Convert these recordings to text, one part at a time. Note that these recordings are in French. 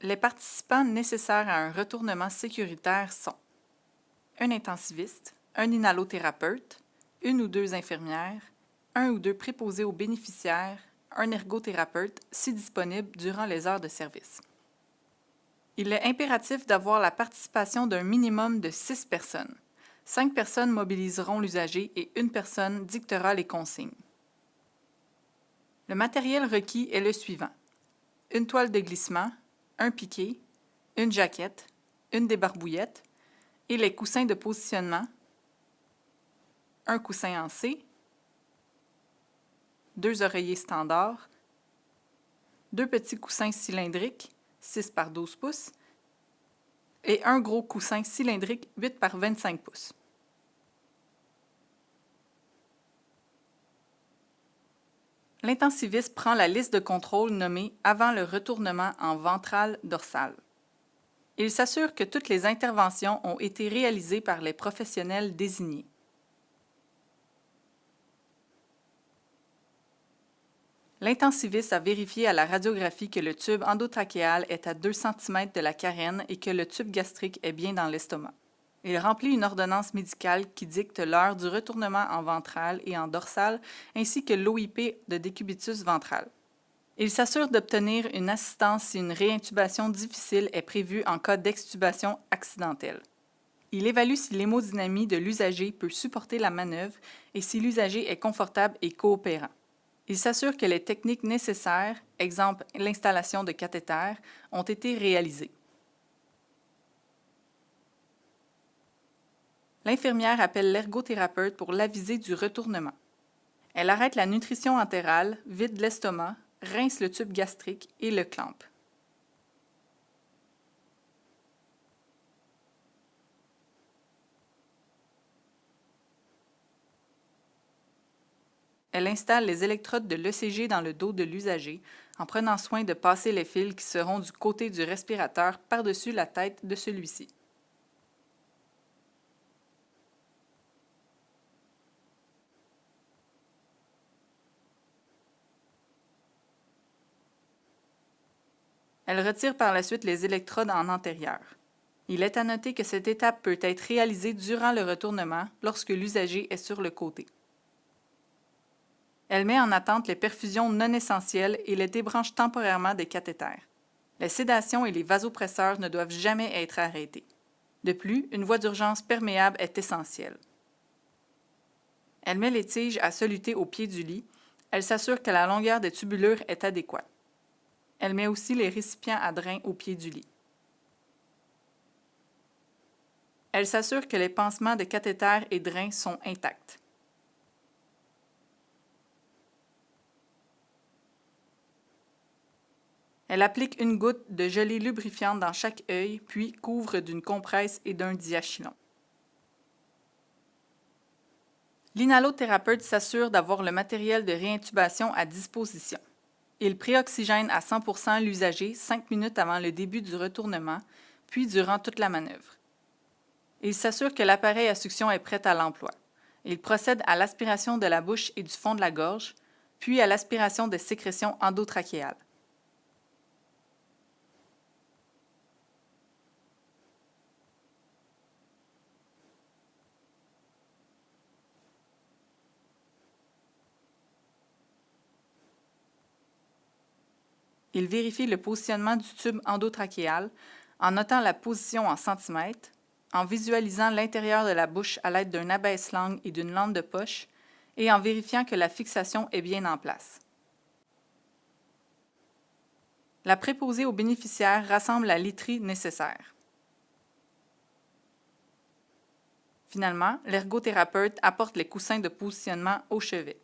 Les participants nécessaires à un retournement sécuritaire sont un intensiviste, un inhalothérapeute, une ou deux infirmières, un ou deux préposés aux bénéficiaires, un ergothérapeute si disponible durant les heures de service. Il est impératif d'avoir la participation d'un minimum de 6 personnes. 5 personnes mobiliseront l'usager et une personne dictera les consignes. Le matériel requis est le suivant: une toile de glissement, un piquet, une jaquette, une débarbouillette et les coussins de positionnement, un coussin en C, 2 oreillers standards, 2 petits coussins cylindriques 6 par 12 pouces et un gros coussin cylindrique 8 par 25 pouces. L'intensiviste prend la liste de contrôle nommée avant le retournement en ventral-dorsal. Il s'assure que toutes les interventions ont été réalisées par les professionnels désignés. L'intensiviste a vérifié à la radiographie que le tube endotrachéal est à 2 cm de la carène et que le tube gastrique est bien dans l'estomac. Il remplit une ordonnance médicale qui dicte l'heure du retournement en ventral et en dorsal, ainsi que l'OIP de décubitus ventral. Il s'assure d'obtenir une assistance si une réintubation difficile est prévue en cas d'extubation accidentelle. Il évalue si l'hémodynamie de l'usager peut supporter la manœuvre et si l'usager est confortable et coopérant. Il s'assure que les techniques nécessaires, exemple l'installation de cathéters, ont été réalisées. L'infirmière appelle l'ergothérapeute pour l'aviser du retournement. Elle arrête la nutrition entérale, vide l'estomac, rince le tube gastrique et le clampe. Elle installe les électrodes de l'ECG dans le dos de l'usager en prenant soin de passer les fils qui seront du côté du respirateur par-dessus la tête de celui-ci. Elle retire par la suite les électrodes en antérieur. Il est à noter que cette étape peut être réalisée durant le retournement lorsque l'usager est sur le côté. Elle met en attente les perfusions non essentielles et les débranche temporairement des cathéters. Les sédations et les vasopresseurs ne doivent jamais être arrêtés. De plus, une voie d'urgence perméable est essentielle. Elle met les tiges à soluter au pied du lit. Elle s'assure que la longueur des tubulures est adéquate. Elle met aussi les récipients à drain au pied du lit. Elle s'assure que les pansements de cathéters et drains sont intacts. Elle applique une goutte de gelée lubrifiante dans chaque œil, puis couvre d'une compresse et d'un diachylon. L'inhalothérapeute s'assure d'avoir le matériel de réintubation à disposition. Il préoxygène à 100% l'usager 5 minutes avant le début du retournement, puis durant toute la manœuvre. Il s'assure que l'appareil à succion est prêt à l'emploi. Il procède à l'aspiration de la bouche et du fond de la gorge, puis à l'aspiration des sécrétions endotrachéales. Il vérifie le positionnement du tube endotrachéal en notant la position en centimètres, en visualisant l'intérieur de la bouche à l'aide d'un abaisse-langue et d'une lampe de poche et en vérifiant que la fixation est bien en place. La préposée aux bénéficiaires rassemble la literie nécessaire. Finalement, l'ergothérapeute apporte les coussins de positionnement au chevet.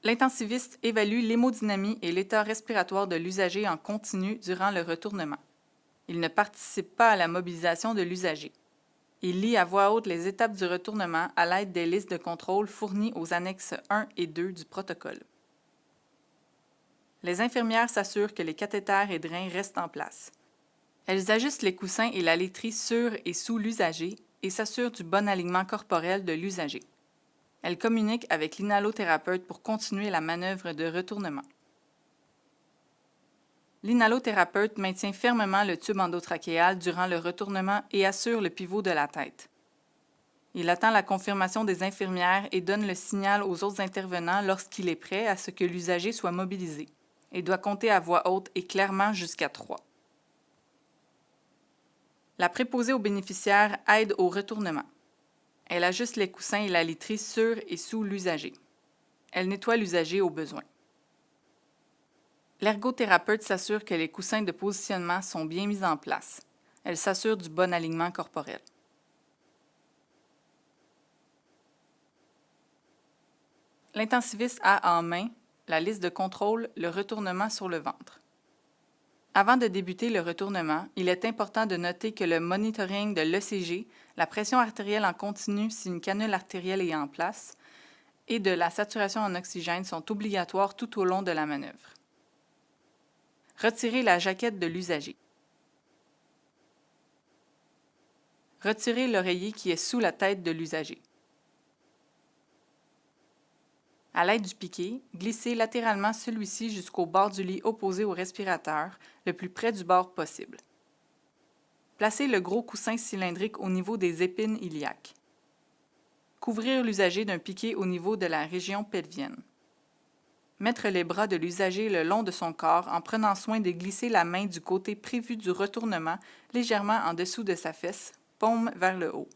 L'intensiviste évalue l'hémodynamie et l'état respiratoire de l'usager en continu durant le retournement. Il ne participe pas à la mobilisation de l'usager. Il lit à voix haute les étapes du retournement à l'aide des listes de contrôle fournies aux annexes 1 et 2 du protocole. Les infirmières s'assurent que les cathéters et drains restent en place. Elles ajustent les coussins et la literie sur et sous l'usager et s'assurent du bon alignement corporel de l'usager. Elle communique avec l'inhalothérapeute pour continuer la manœuvre de retournement. L'inhalothérapeute maintient fermement le tube endotrachéal durant le retournement et assure le pivot de la tête. Il attend la confirmation des infirmières et donne le signal aux autres intervenants lorsqu'il est prêt à ce que l'usager soit mobilisé. Il doit compter à voix haute et clairement jusqu'à 3. La préposée aux bénéficiaires aide au retournement. Elle ajuste les coussins et la literie sur et sous l'usager. Elle nettoie l'usager au besoin. L'ergothérapeute s'assure que les coussins de positionnement sont bien mis en place. Elle s'assure du bon alignement corporel. L'intensiviste a en main la liste de contrôle, le retournement sur le ventre. Avant de débuter le retournement, il est important de noter que le monitoring de l'ECG, la pression artérielle en continu si une canule artérielle est en place, et de la saturation en oxygène sont obligatoires tout au long de la manœuvre. Retirez la jaquette de l'usager. Retirez l'oreiller qui est sous la tête de l'usager. À l'aide du piquet, glissez latéralement celui-ci jusqu'au bord du lit opposé au respirateur, le plus près du bord possible. Placez le gros coussin cylindrique au niveau des épines iliaques. Couvrir l'usager d'un piquet au niveau de la région pelvienne. Mettre les bras de l'usager le long de son corps en prenant soin de glisser la main du côté prévu du retournement légèrement en dessous de sa fesse, paume vers le haut.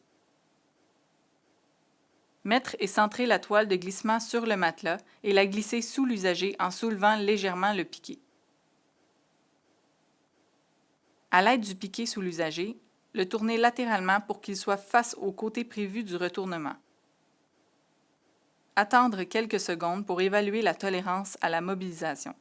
Mettre et centrer la toile de glissement sur le matelas et la glisser sous l'usager en soulevant légèrement le piquet. À l'aide du piquet sous l'usager, le tourner latéralement pour qu'il soit face au côté prévu du retournement. Attendre quelques secondes pour évaluer la tolérance à la mobilisation.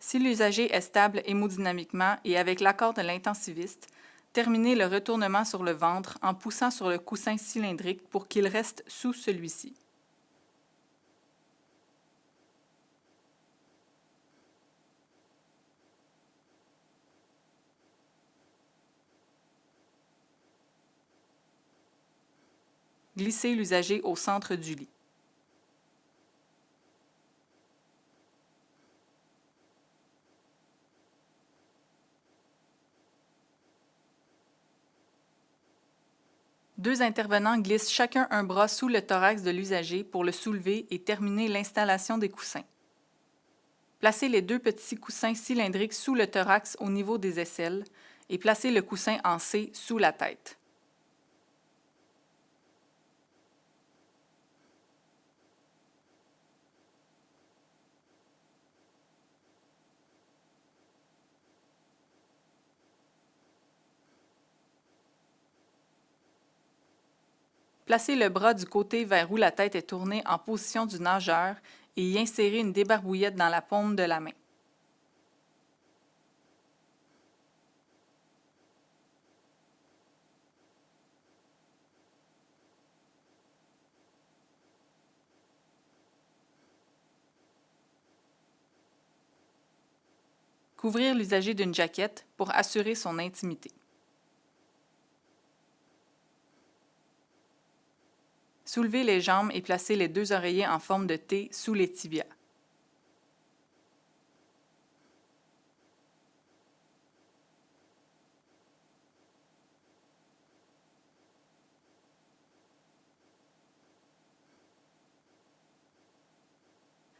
Si l'usager est stable hémodynamiquement et avec l'accord de l'intensiviste, terminez le retournement sur le ventre en poussant sur le coussin cylindrique pour qu'il reste sous celui-ci. Glissez l'usager au centre du lit. Deux intervenants glissent chacun un bras sous le thorax de l'usager pour le soulever et terminer l'installation des coussins. Placez les deux petits coussins cylindriques sous le thorax au niveau des aisselles et placez le coussin en C sous la tête. Placez le bras du côté vers où la tête est tournée en position du nageur et y insérez une débarbouillette dans la paume de la main. Couvrir l'usager d'une jaquette pour assurer son intimité. Soulevez les jambes et placez les deux oreillers en forme de T sous les tibias.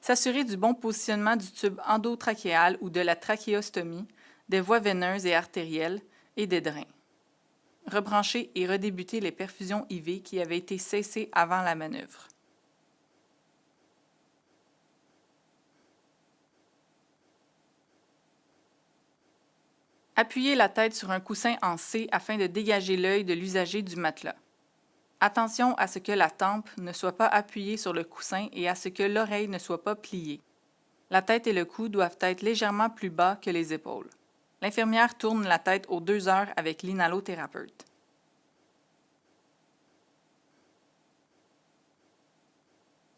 S'assurer du bon positionnement du tube endotrachéal ou de la trachéostomie, des voies veineuses et artérielles et des drains. Rebrancher et redébuter les perfusions IV qui avaient été cessées avant la manœuvre. Appuyez la tête sur un coussin en C afin de dégager l'œil de l'usager du matelas. Attention à ce que la tempe ne soit pas appuyée sur le coussin et à ce que l'oreille ne soit pas pliée. La tête et le cou doivent être légèrement plus bas que les épaules. L'infirmière tourne la tête aux 2 heures avec l'inhalothérapeute.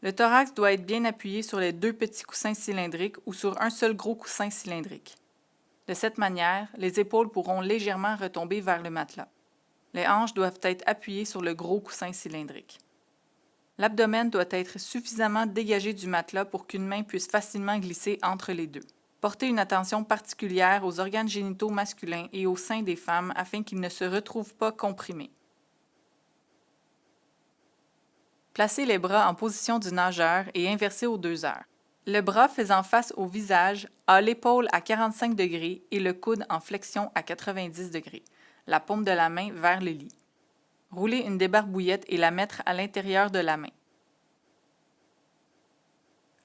Le thorax doit être bien appuyé sur les 2 petits coussins cylindriques ou sur un seul gros coussin cylindrique. De cette manière, les épaules pourront légèrement retomber vers le matelas. Les hanches doivent être appuyées sur le gros coussin cylindrique. L'abdomen doit être suffisamment dégagé du matelas pour qu'une main puisse facilement glisser entre les deux. Portez une attention particulière aux organes génitaux masculins et aux seins des femmes afin qu'ils ne se retrouvent pas comprimés. Placez les bras en position du nageur et inversez aux 2 heures. Le bras faisant face au visage a l'épaule à 45 degrés et le coude en flexion à 90 degrés, la paume de la main vers le lit. Roulez une débarbouillette et la mettre à l'intérieur de la main.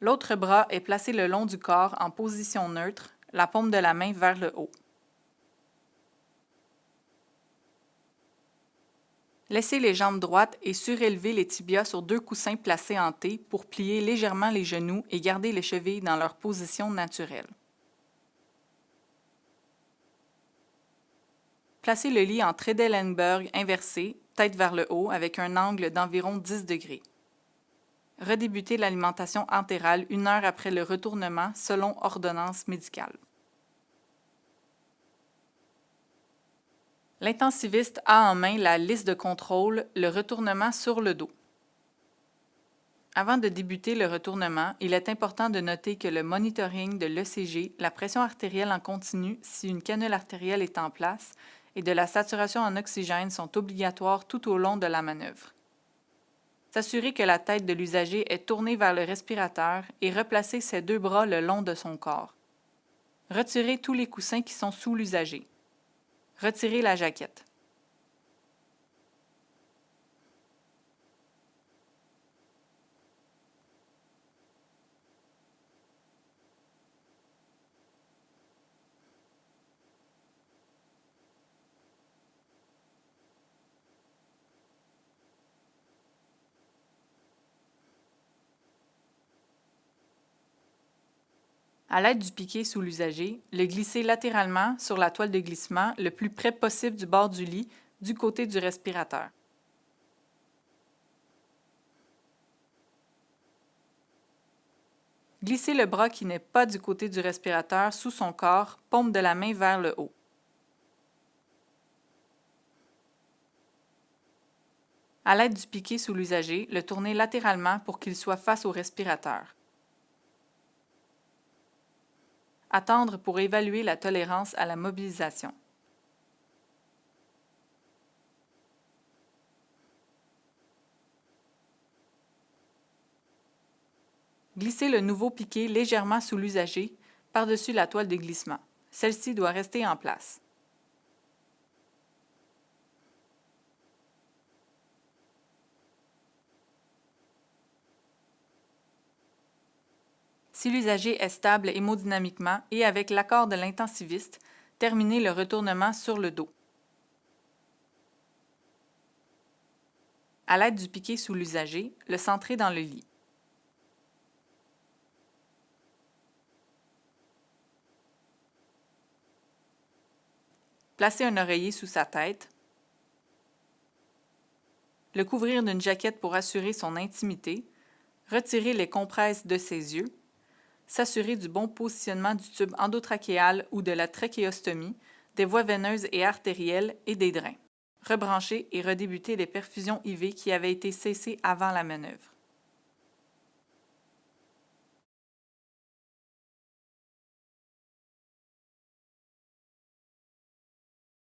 L'autre bras est placé le long du corps en position neutre, la paume de la main vers le haut. Laissez les jambes droites et surélevez les tibias sur 2 coussins placés en T pour plier légèrement les genoux et garder les chevilles dans leur position naturelle. Placez le lit en Trendelenburg inversé, tête vers le haut, avec un angle d'environ 10 degrés. Redébutez l'alimentation entérale 1 heure après le retournement selon ordonnance médicale. L'intensiviste a en main la liste de contrôle, le retournement sur le dos. Avant de débuter le retournement, il est important de noter que le monitoring de l'ECG, la pression artérielle en continu si une canule artérielle est en place, et de la saturation en oxygène sont obligatoires tout au long de la manœuvre. S'assurer que la tête de l'usager est tournée vers le respirateur et replacer ses 2 bras le long de son corps. Retirez tous les coussins qui sont sous l'usager. Retirez la jaquette. À l'aide du piquet sous l'usager, le glissez latéralement sur la toile de glissement le plus près possible du bord du lit, du côté du respirateur. Glissez le bras qui n'est pas du côté du respirateur sous son corps, paume de la main vers le haut. À l'aide du piquet sous l'usager, le tournez latéralement pour qu'il soit face au respirateur. Attendre pour évaluer la tolérance à la mobilisation. Glissez le nouveau piquet légèrement sous l'usager, par-dessus la toile de glissement. Celle-ci doit rester en place. Si l'usager est stable hémodynamiquement et avec l'accord de l'intensiviste, terminez le retournement sur le dos. À l'aide du piquet sous l'usager, le centrez dans le lit. Placez un oreiller sous sa tête. Le couvrir d'une jaquette pour assurer son intimité. Retirer les compresses de ses yeux. S'assurer du bon positionnement du tube endotrachéal ou de la trachéostomie, des voies veineuses et artérielles et des drains. Rebrancher et redébuter les perfusions IV qui avaient été cessées avant la manœuvre.